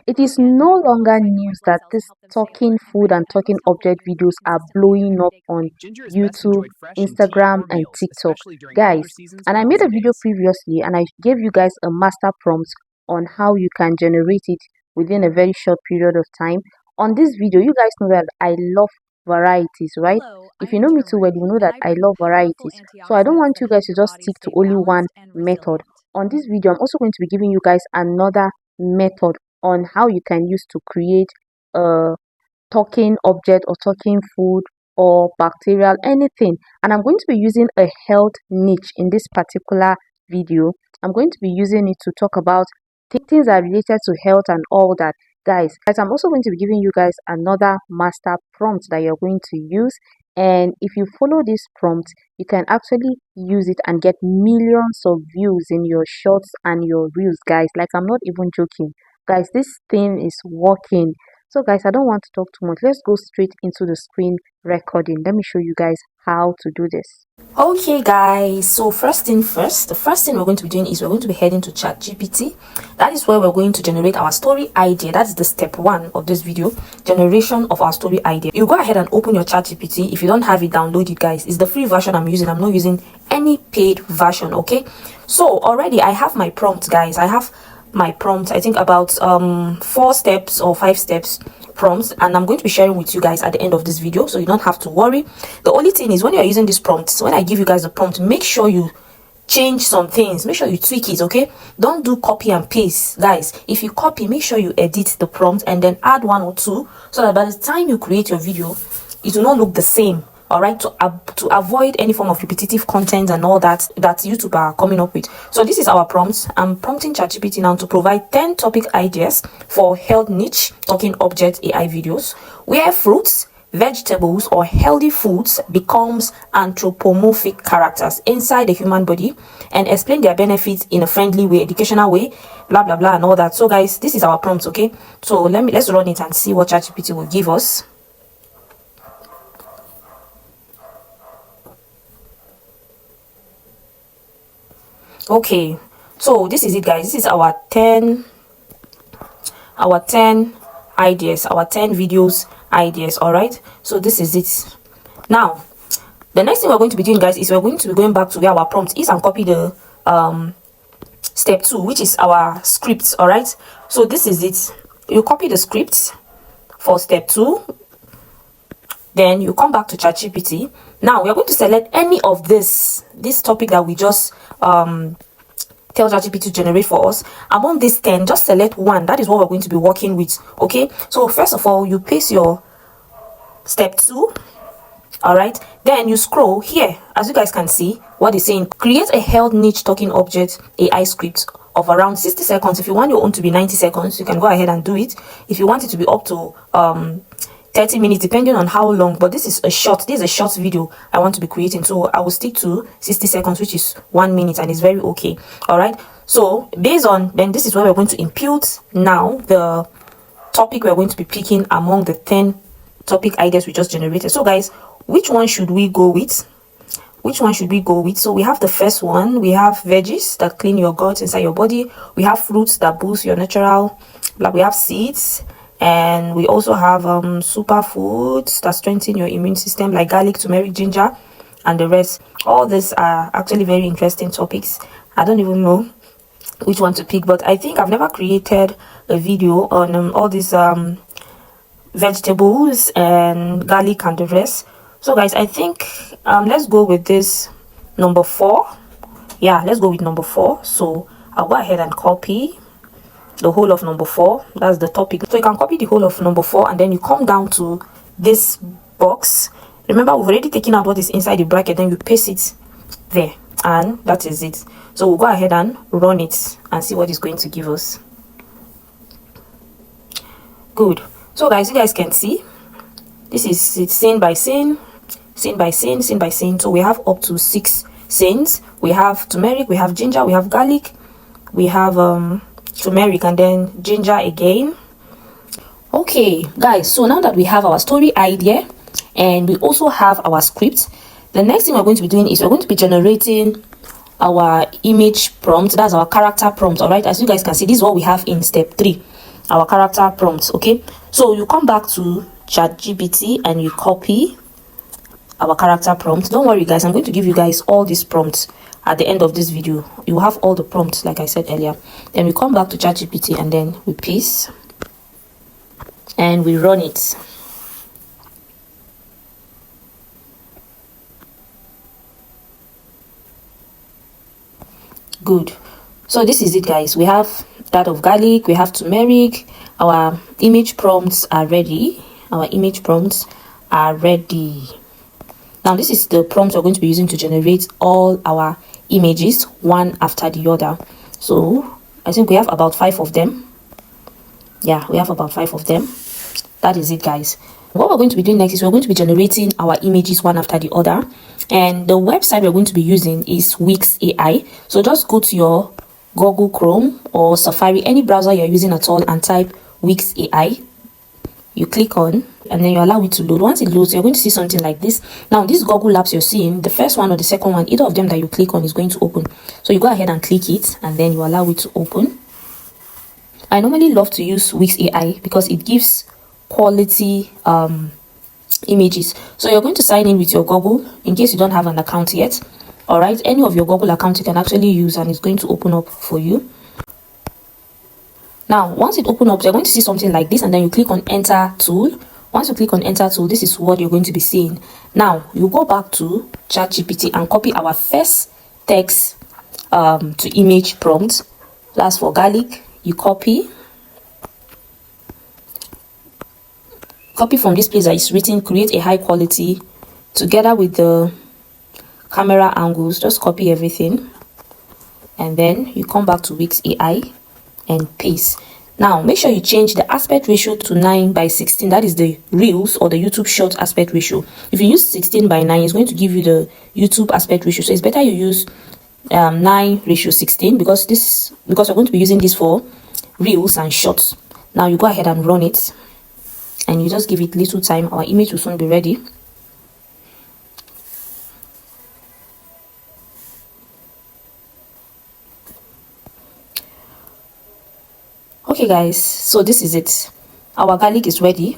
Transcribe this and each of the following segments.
It is no longer news that this talking food and talking object videos are blowing up on YouTube, Instagram, and TikTok. Guys, and I made a video previously and I gave you guys a master prompt on how you can generate it within a very short period of time. On this video, you guys know that I love varieties, right? If you know me too well, you know that I love varieties. So I don't want you guys to just stick to only one method. On this video, I'm also going to be giving you guys another method on how you can use to create a talking object or talking food or bacterial anything, and I'm going to be using a health niche in this particular video. I'm going to be using it to talk about things that are related to health and all that. Guys, I'm also going to be giving you guys another master prompt that you're going to use, and if you follow this prompt, you can actually use it and get millions of views in your shorts and your reels. Guys, like, I'm not even joking. Guys, this thing is working. So guys, I don't want to talk too much. Let's go straight into the screen recording. Let me show you guys how to do this. Okay guys, so first thing first, the first thing we're going to be doing is we're going to be heading to ChatGPT. That is where we're going to generate our story idea. That's the step 1 of this video, generation of our story idea. You go ahead and open your ChatGPT. If you don't have it, download it guys. It's the free version I'm using. I'm not using any paid version. Okay, so already I have my prompt guys. I have my prompt, I think about 4 steps or 5 steps prompts, and I'm going to be sharing with you guys at the end of this video, so you don't have to worry. The only thing is, when you're using this prompt, when I give you guys the prompt, make sure you change some things, make sure you tweak it. Okay, don't do copy and paste guys. If you copy, make sure you edit the prompt and then add 1 or 2, so that by the time you create your video, it will not look the same. All right, to avoid any form of repetitive content and all that YouTube are coming up with. So this is our prompt. I'm prompting ChatGPT now to provide 10 topic ideas for health niche talking object AI videos where fruits, vegetables, or healthy foods becomes anthropomorphic characters inside the human body, and explain their benefits in a friendly way, educational way, blah blah blah and all that. So guys, this is our prompt. Okay, so let's run it and see what ChatGPT will give us. Okay, so this is it guys. This is our 10 ideas, our 10 videos ideas. All right, so this is it. Now the next thing we're going to be doing guys is we're going to be going back to where our prompt is and copy the step 2, which is our script. All right, so this is it. You copy the script for step 2, then you come back to ChatGPT. Now we're going to select any of this topic that we just tell ChatGPT to generate for us. Among these 10, just select one. That is what we're going to be working with. Okay, so first of all, you paste your step 2. All right, then you scroll here. As you guys can see, what it's saying, create a health niche talking object AI script of around 60 seconds. If you want your own to be 90 seconds, you can go ahead and do it. If you want it to be up to 30 minutes, depending on how long, but this is a short video I want to be creating, so I will stick to 60 seconds, which is 1 minute, and it's very okay. All right, so based on, then this is where we're going to impute now the topic we're going to be picking among the 10 topic ideas we just generated. So guys, which one should we go with? So we have the first one. We have veggies that clean your gut inside your body. We have fruits that boost your natural, like we have seeds, and we also have superfoods that strengthen your immune system, like garlic, turmeric, ginger, and the rest. All these are actually very interesting topics. I don't even know which one to pick, but I think I've never created a video on all these vegetables and garlic and the rest. So guys, I think let's go with this number 4. Yeah, let's go with number 4. So I'll go ahead and copy the whole of number 4. That's the topic. So you can copy the whole of number 4, and then you come down to this box. Remember, we've already taken out what is inside the bracket, then you paste it there, and that is it. So we'll go ahead and run it and see what it's going to give us. Good. So guys, you guys can see this is it, scene by scene, scene by scene, scene by scene. So we have up to 6 scenes. We have turmeric, we have ginger, we have garlic, we have turmeric, and then ginger again. Okay guys, so now that we have our story idea and we also have our script, the next thing we're going to be doing is we're going to be generating our image prompt. That's our character prompt. All right, as you guys can see, this is what we have in step 3. our character prompt. Okay, so you come back to ChatGPT and you copy our character prompt. Don't worry guys, I'm going to give you guys all these prompts at the end of this video. You have all the prompts like I said earlier. Then we come back to ChatGPT and then we paste and we run it. Good. So this is it guys. We have that of garlic, we have turmeric. Our image prompts are ready. Our image prompts are ready. Now this is the prompt we're going to be using to generate all our images one after the other. So I think we have about 5 of them. Yeah, we have about 5 of them. That is it guys. What we're going to be doing next is we're going to be generating our images one after the other, and the website we're going to be using is Wix AI. So just go to your Google Chrome or Safari, any browser you're using at all, and type Wix AI. You click on and then you allow it to load. Once it loads, you're going to see something like this. Now this Google Apps you're seeing, the first one or the second one, either of them that you click on is going to open. So you go ahead and click it and then you allow it to open. I normally love to use Wix AI because it gives quality images. So you're going to sign in with your Google in case you don't have an account yet. All right, any of your Google accounts you can actually use and it's going to open up for you. Now once it opens up, you're going to see something like this and then you click on enter tool. Once you click on enter tool, this is what you're going to be seeing. Now you go back to ChatGPT and copy our first text to image prompt. That's for garlic. You copy from this place that is written create a high quality, together with the camera angles. Just copy everything and then you come back to Wix AI and paste. Now make sure you change the aspect ratio to 9:16. That is the Reels or the YouTube short aspect ratio. If you use 16:9, it's going to give you the YouTube aspect ratio. So it's better you use 9:16 because we're going to be using this for Reels and shorts. Now you go ahead and run it and you just give it little time. Our image will soon be ready. Okay guys, so this is it. Our garlic is ready.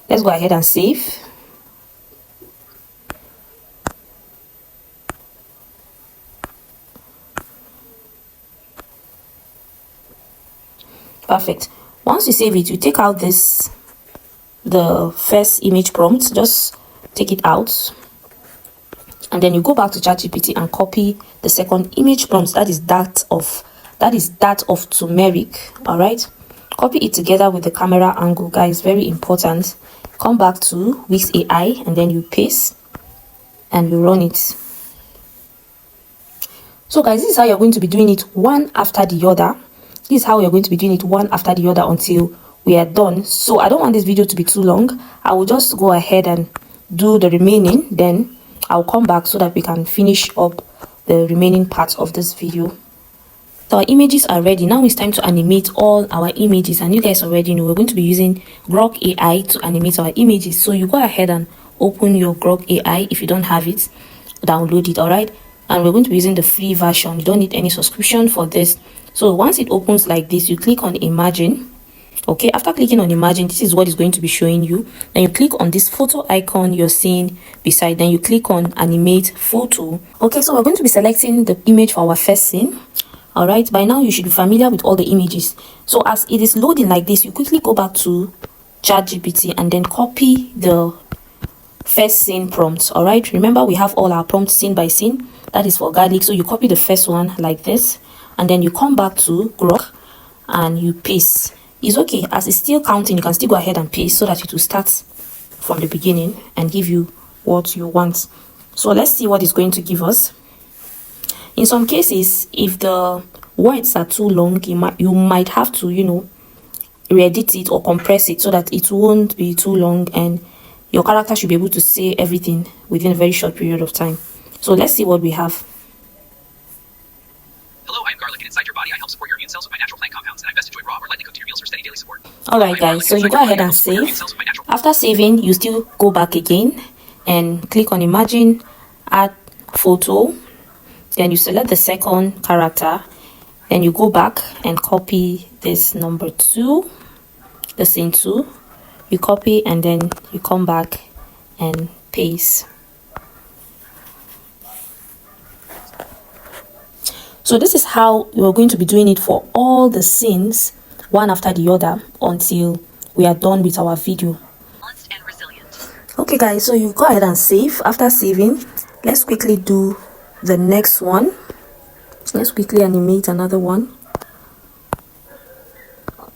Let's go ahead and save. Perfect. Once you save it, you take out the first image prompt. Just take it out and then you go back to ChatGPT and copy the second image prompt. That is that of turmeric. All right, copy it together with the camera angle, guys, very important. Come back to Wix AI and then you paste and you run it. So guys, this is how you're going to be doing it one after the other. This is how you're going to be doing it one after the other until we are done. So I don't want this video to be too long. I will just go ahead and do the remaining, then I'll come back so that we can finish up the remaining parts of this video. So our images are ready. Now it's time to animate all our images, and you guys already know we're going to be using Grok AI to animate our images. So you go ahead and open your Grok AI. If you don't have it, download it. All right, and we're going to be using the free version. You don't need any subscription for this. So once it opens like this, you click on Imagine. Okay, after clicking on Imagine, this is what is going to be showing you. Then you click on this photo icon you're seeing beside, then you click on Animate Photo. Okay, so we're going to be selecting the image for our first scene. All right, by now you should be familiar with all the images. So as it is loading like this, you quickly go back to ChatGPT and then copy the first scene prompt. All right, remember we have all our prompts scene by scene. That is for garlic. So you copy the first one like this and then you come back to Grok and you paste. It's okay, as it's still counting, you can still go ahead and paste so that it will start from the beginning and give you what you want. So let's see what it's going to give us. In some cases, if the words are too long, you might have to, re-edit it or compress it so that it won't be too long and your character should be able to say everything within a very short period of time. So let's see what we have. Hello, I am garlic, and inside your body I help support your immune cells with my natural plant compounds, and I best enjoy raw or lightly cooked to your meals for steady daily support. Alright guys, so you go ahead and save. After saving, you still go back again and click on Imagine, Add Photo. Then you select the second character. Then you go back and copy this number 2. the scene 2, you copy and then you come back and paste. So this is how you're going to be doing it for all the scenes, one after the other, until we are done with our video. Okay guys, so you go ahead and save. After saving, let's quickly do the next one. Let's quickly animate another one.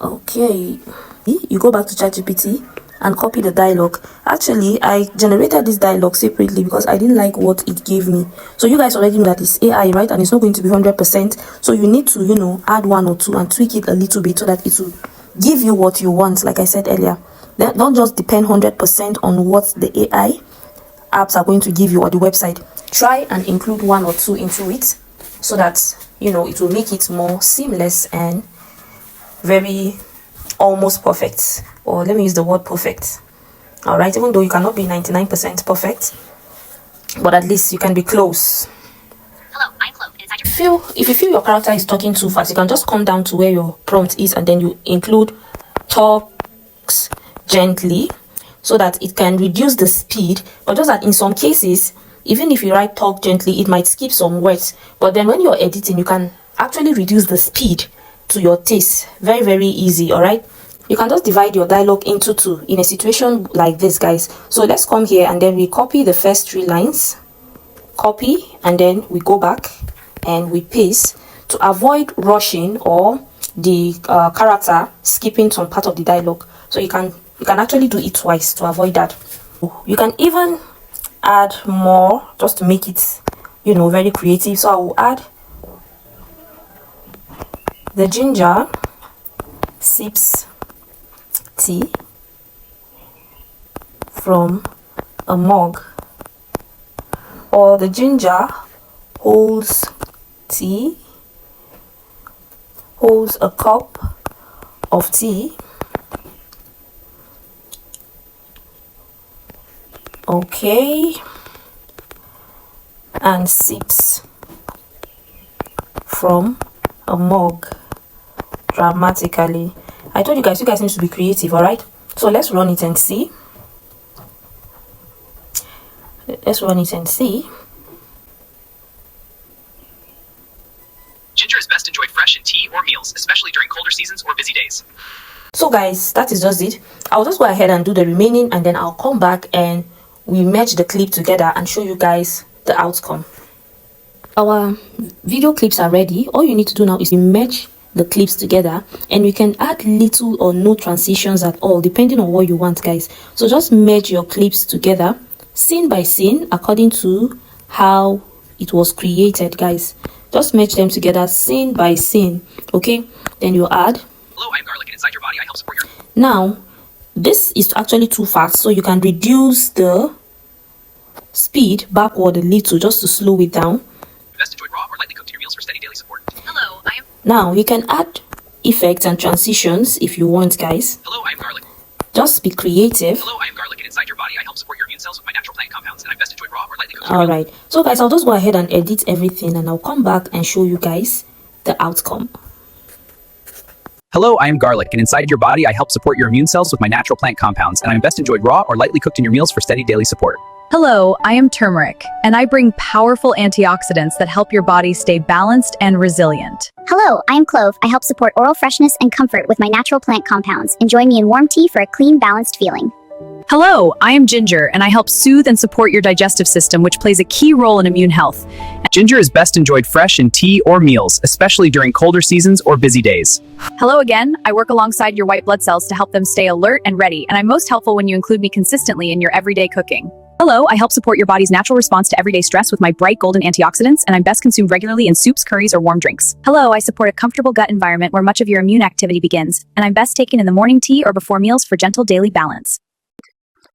Okay, you go back to ChatGPT and copy the dialogue. Actually, I generated this dialogue separately because I didn't like what it gave me. So you guys already know that it's AI, right? And it's not going to be 100%. So you need to, you know, add 1 or 2 and tweak it a little bit so that it will give you what you want. Like I said earlier, don't just depend 100% on what the AI apps are going to give you or the website. Try and include 1 or 2 into it so that, you know, it will make it more seamless and very almost perfect, or let me use the word perfect. All right, even though you cannot be 99% perfect, but at least you can be close. Hello, I'm Chloe. If you feel your character is talking too fast, you can just come down to where your prompt is and then you include talks gently so that it can reduce the speed. But just that in some cases, even if you write talk gently, it might skip some words. But then when you're editing, you can actually reduce the speed to your taste. Very, very easy. All right, you can just divide your dialogue into 2 in a situation like this, guys. So let's come here and then we copy the first 3 lines, copy, and then we go back and we paste to avoid rushing or the character skipping some part of the dialogue. So you can actually do it twice to avoid that. You can even add more just to make it, you know, very creative. So I will add the ginger sips tea from a mug, or the ginger holds a cup of tea. Okay, and sips from a mug dramatically. I told you guys need to be creative. All right, so let's run it and see. Ginger is best enjoyed fresh in tea or meals, especially during colder seasons or busy days. So guys, that is just it. I'll just go ahead and do the remaining and then I'll come back and we merge the clip together and show you guys the outcome. Our video clips are ready. All you need to do now is merge the clips together, and you can add little or no transitions at all depending on what you want, guys. So just merge your clips together scene by scene according to how it was created, guys. Just merge them together scene by scene. Okay, then you add. Hello, I am garlic, and inside your body I help support your... Now this is actually too fast, so you can reduce the speed backward a little just to slow it down. Best enjoyed raw or lightly cooked in your meals for steady daily support. Hello, I am... Now you can add effects and transitions if you want, guys. Hello, I am garlic. Just be creative. Hello, I am garlic, and inside your body I help support your immune cells with my natural plant compounds, and I best enjoyed raw or lightly cooked. Alright, so guys, I'll just go ahead and edit everything and I'll come back and show you guys the outcome. Hello, I am garlic, and inside your body I help support your immune cells with my natural plant compounds, and I'm best enjoyed raw or lightly cooked in your meals for steady daily support. Hello, I am turmeric, and I bring powerful antioxidants that help your body stay balanced and resilient. Hello, I am Clove. I help support oral freshness and comfort with my natural plant compounds. Enjoy me in warm tea for a clean, balanced feeling. Hello, I am Ginger, and I help soothe and support your digestive system, which plays a key role in immune health. Ginger is best enjoyed fresh in tea or meals, especially during colder seasons or busy days. Hello again, I work alongside your white blood cells to help them stay alert and ready, and I'm most helpful when you include me consistently in your everyday cooking. Hello, I help support your body's natural response to everyday stress with my bright golden antioxidants, and I'm best consumed regularly in soups, curries, or warm drinks. Hello, I support a comfortable gut environment where much of your immune activity begins, and I'm best taken in the morning tea or before meals for gentle daily balance.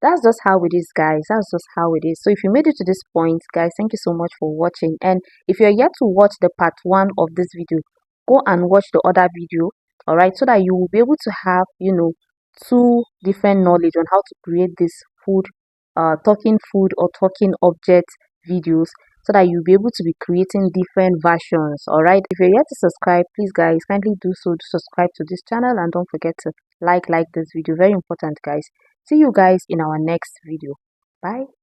That's just how it is, guys. That's just how it is. So if you made it to this point, guys, thank you so much for watching. And if you're yet to watch the part 1 of this video, go and watch the other video, all right, so that you will be able to have, you know, 2 different knowledge on how to create this food talking food or talking object videos. so that you'll be able to be creating different versions. All right, if you're yet to subscribe, please guys kindly do so to subscribe to this channel, and don't forget to like this video. Very important, guys. See you guys in our next video. Bye.